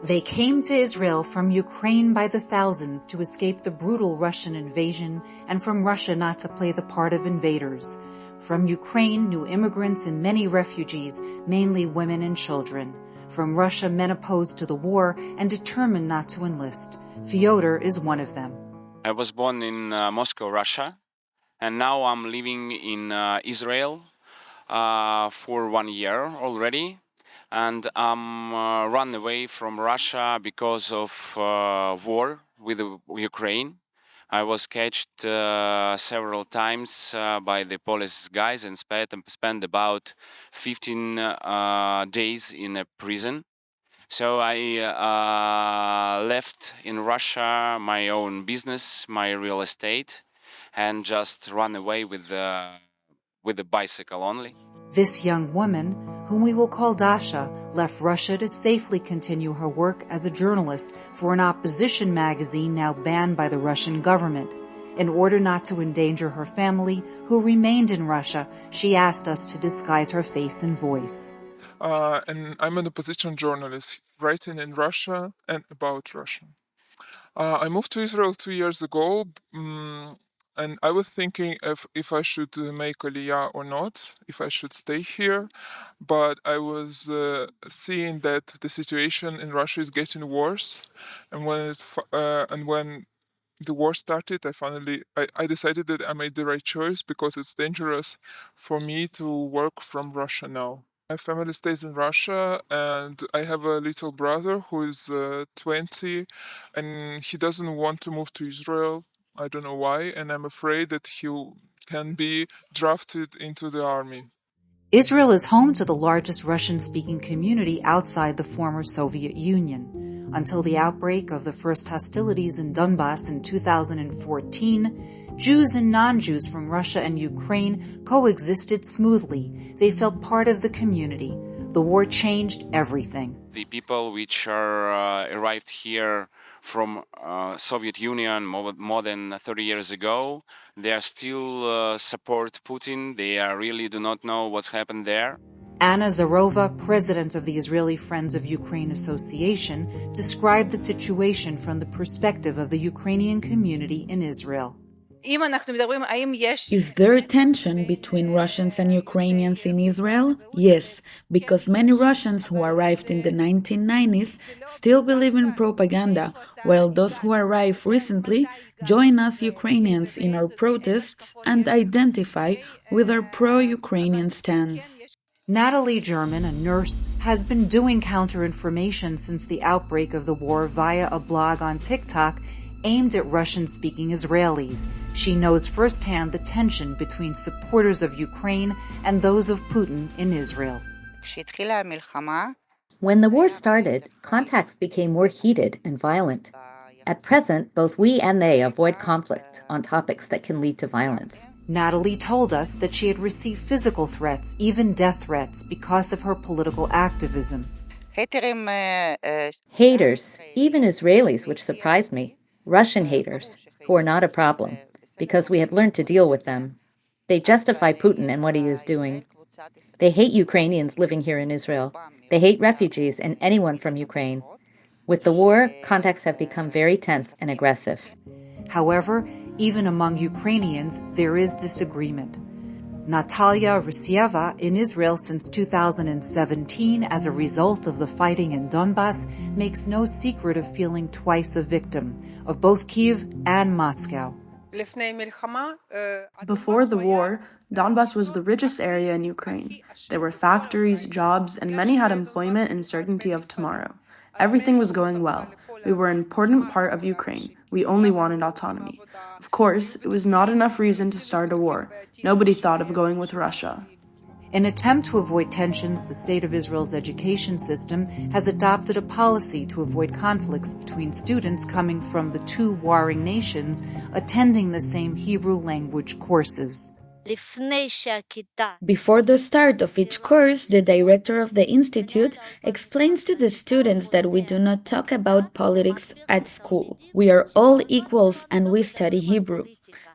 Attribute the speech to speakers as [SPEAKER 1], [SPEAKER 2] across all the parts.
[SPEAKER 1] They came to Israel from Ukraine by the thousands to escape the brutal Russian invasion and from Russia not to play the part of invaders. From Ukraine, new immigrants and many refugees, mainly women and children. From Russia, men opposed to the war and determined not to enlist. Fyodor is one of them.
[SPEAKER 2] I was born in Moscow, Russia, and now I'm living in Israel for 1 year already. And I'm run away from Russia because of war with Ukraine. I was catched several times by the police guys and spent about 15 days in a prison. So I left in Russia my own business, my real estate, and just run away with the bicycle only.
[SPEAKER 1] This young woman, whom we will call Dasha, left Russia to safely continue her work as a journalist for an opposition magazine now banned by the Russian government. In order not to endanger her family, who remained in Russia, she asked us to disguise her face and voice.
[SPEAKER 3] And I'm an opposition journalist, writing in Russia and about Russia. I moved to Israel 2 years ago, and I was thinking if I should make Aliyah or not, if I should stay here. But I was seeing that the situation in Russia is getting worse, and when the war started, I decided that I made the right choice because it's dangerous for me to work from Russia now. My family stays in Russia, and I have a little brother who is 20, and he doesn't want to move to Israel. I don't know why, and I'm afraid that he can be drafted into the army.
[SPEAKER 1] Israel is home to the largest Russian-speaking community outside the former Soviet Union. Until the outbreak of the first hostilities in Donbass in 2014, Jews and non-Jews from Russia and Ukraine coexisted smoothly. They felt part of the community. The war changed everything.
[SPEAKER 2] The people which are arrived here from Soviet Union more than 30 years ago, they are still support Putin. They really do not know what's happened there.
[SPEAKER 1] Anna Zarova, president of the Israeli Friends of Ukraine Association, described the situation from the perspective of the Ukrainian community in Israel.
[SPEAKER 4] Is there tension between Russians and Ukrainians in Israel? Yes, because many Russians who arrived in the 1990s still believe in propaganda, while those who arrived recently join us Ukrainians in our protests and identify with our pro-Ukrainian stance.
[SPEAKER 1] Natalie German, a nurse, has been doing counter-information since the outbreak of the war via a blog on TikTok aimed at Russian-speaking Israelis. She knows firsthand the tension between supporters of Ukraine and those of Putin in Israel.
[SPEAKER 5] When the war started, contacts became more heated and violent. At present, both we and they avoid conflict on topics that can lead to violence.
[SPEAKER 1] Natalie told us that she had received physical threats, even death threats, because of her political activism.
[SPEAKER 5] Haters, even Israelis, which surprised me. Russian haters, who are not a problem, because we had learned to deal with them. They justify Putin and what he is doing. They hate Ukrainians living here in Israel. They hate refugees and anyone from Ukraine. With the war, contacts have become very tense and aggressive.
[SPEAKER 1] However, even among Ukrainians, there is disagreement. Natalia Rysieva, in Israel since 2017 as a result of the fighting in Donbass, makes no secret of feeling twice a victim of both Kyiv and Moscow.
[SPEAKER 6] Before the war, Donbass was the richest area in Ukraine. There were factories, jobs, and many had employment and certainty of tomorrow. Everything was going well. We were an important part of Ukraine. We only wanted autonomy. Of course, it was not enough reason to start a war. Nobody thought of going with Russia.
[SPEAKER 1] In an attempt to avoid tensions, the State of Israel's education system has adopted a policy to avoid conflicts between students coming from the two warring nations attending the same Hebrew language courses.
[SPEAKER 4] Before the start of each course, the director of the institute explains to the students that we do not talk about politics at school. We are all equals and we study Hebrew.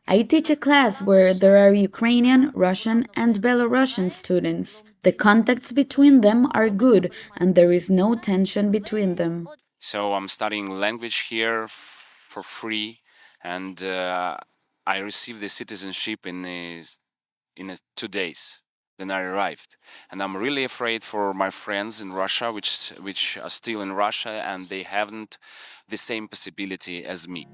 [SPEAKER 4] I teach a class where there are Ukrainian, Russian, and Belarusian students. The contacts between them are good and there is no tension between them.
[SPEAKER 2] So I'm studying language here for free, and I received the citizenship in 2 days. Then I arrived, and I'm really afraid for my friends in Russia, which are still in Russia, and they haven't the same possibility as me.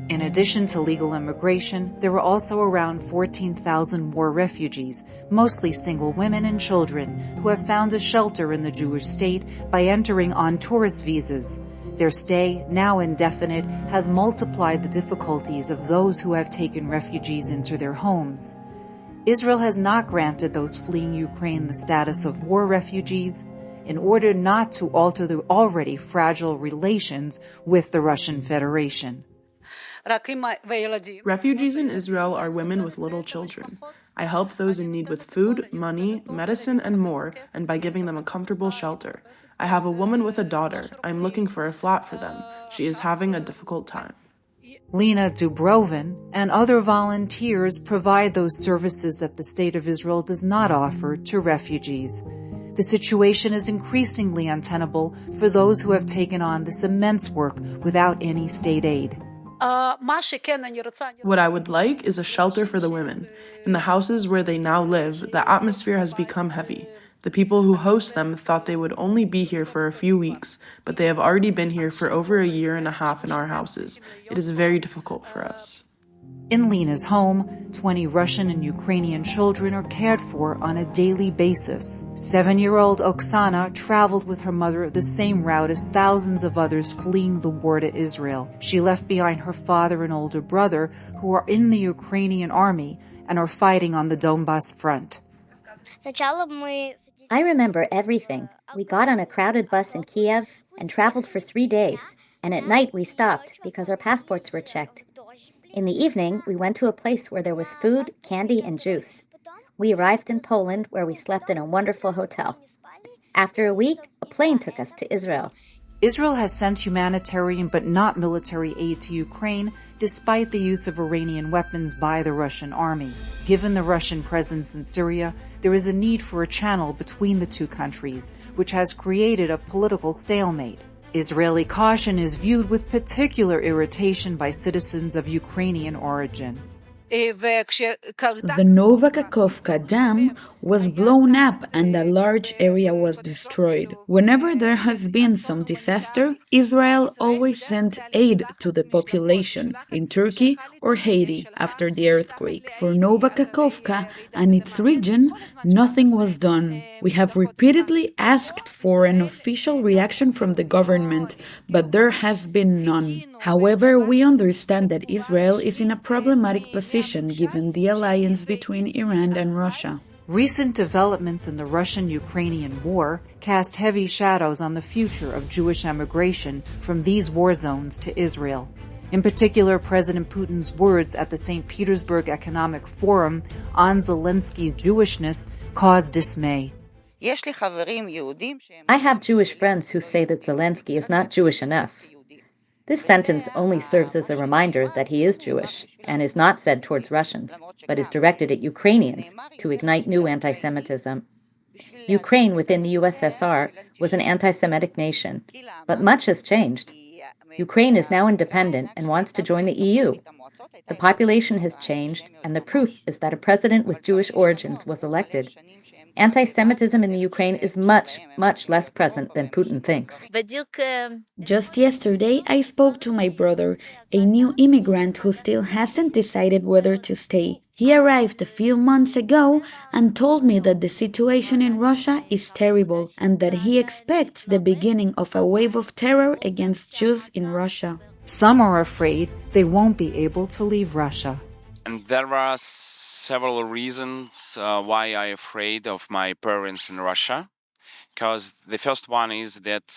[SPEAKER 1] In addition to legal immigration, there were also around 14,000 war refugees, mostly single women and children, who have found a shelter in the Jewish state by entering on tourist visas. Their stay, now indefinite, has multiplied the difficulties of those who have taken refugees into their homes. Israel has not granted those fleeing Ukraine the status of war refugees in order not to alter the already fragile relations with the Russian Federation.
[SPEAKER 6] Refugees in Israel are women with little children. I help those in need with food, money, medicine, and more, and by giving them a comfortable shelter. I have a woman with a daughter. I'm looking for a flat for them. She is having a difficult time.
[SPEAKER 1] Lena Dubrovin and other volunteers provide those services that the State of Israel does not offer to refugees. The situation is increasingly untenable for those who have taken on this immense work without any state aid.
[SPEAKER 6] What I would like is a shelter for the women. In the houses where they now live, the atmosphere has become heavy. The people who host them thought they would only be here for a few weeks, but they have already been here for over a year and a half in our houses. It is very difficult for us.
[SPEAKER 1] In Lena's home, 20 Russian and Ukrainian children are cared for on a daily basis. 7-year-old Oksana traveled with her mother the same route as thousands of others fleeing the war to Israel. She left behind her father and older brother, who are in the Ukrainian army and are fighting on the Donbas front.
[SPEAKER 5] I remember everything. We got on a crowded bus in Kiev and traveled for 3 days, and at night we stopped because our passports were checked. In the evening, we went to a place where there was food, candy, and juice. We arrived in Poland, where we slept in a wonderful hotel. After a week, a plane took us to Israel.
[SPEAKER 1] Israel has sent humanitarian but not military aid to Ukraine, despite the use of Iranian weapons by the Russian army. Given the Russian presence in Syria, there is a need for a channel between the two countries, which has created a political stalemate. Israeli caution is viewed with particular irritation by citizens of Ukrainian origin.
[SPEAKER 4] The Nova Kakhovka Dam was blown up and a large area was destroyed. Whenever there has been some disaster, Israel always sent aid to the population in Turkey or Haiti after the earthquake. For Nova Kakhovka and its region, nothing was done. We have repeatedly asked for an official reaction from the government, but there has been none. However, we understand that Israel is in a problematic position given the alliance between Iran and Russia.
[SPEAKER 1] Recent developments in the Russian-Ukrainian war cast heavy shadows on the future of Jewish emigration from these war zones to Israel. In particular, President Putin's words at the St. Petersburg Economic Forum on Zelensky's Jewishness caused dismay.
[SPEAKER 5] I have Jewish friends who say that Zelensky is not Jewish enough. This sentence only serves as a reminder that he is Jewish and is not said towards Russians, but is directed at Ukrainians to ignite new anti-Semitism. Ukraine within the USSR was an anti-Semitic nation, but much has changed. Ukraine is now independent and wants to join the EU. The population has changed, and the proof is that a president with Jewish origins was elected. Anti-Semitism in the Ukraine is much, much less present than Putin thinks.
[SPEAKER 4] Just yesterday, I spoke to my brother, a new immigrant who still hasn't decided whether to stay. He arrived a few months ago and told me that the situation in Russia is terrible and that he expects the beginning of a wave of terror against Jews in Russia.
[SPEAKER 1] Some are afraid they won't be able to leave Russia.
[SPEAKER 2] And there are several reasons why I'm afraid of my parents in Russia. Because the first one is that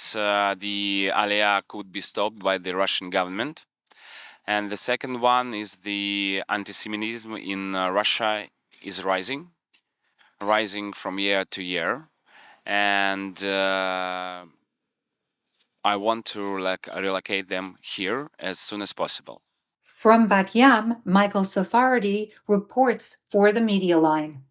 [SPEAKER 2] the Aliyah could be stopped by the Russian government. And the second one is the anti-Semitism in Russia is rising from year to year. And I want to relocate them here as soon as possible.
[SPEAKER 1] From Bat Yam, Michael Safardi reports for the Media Line.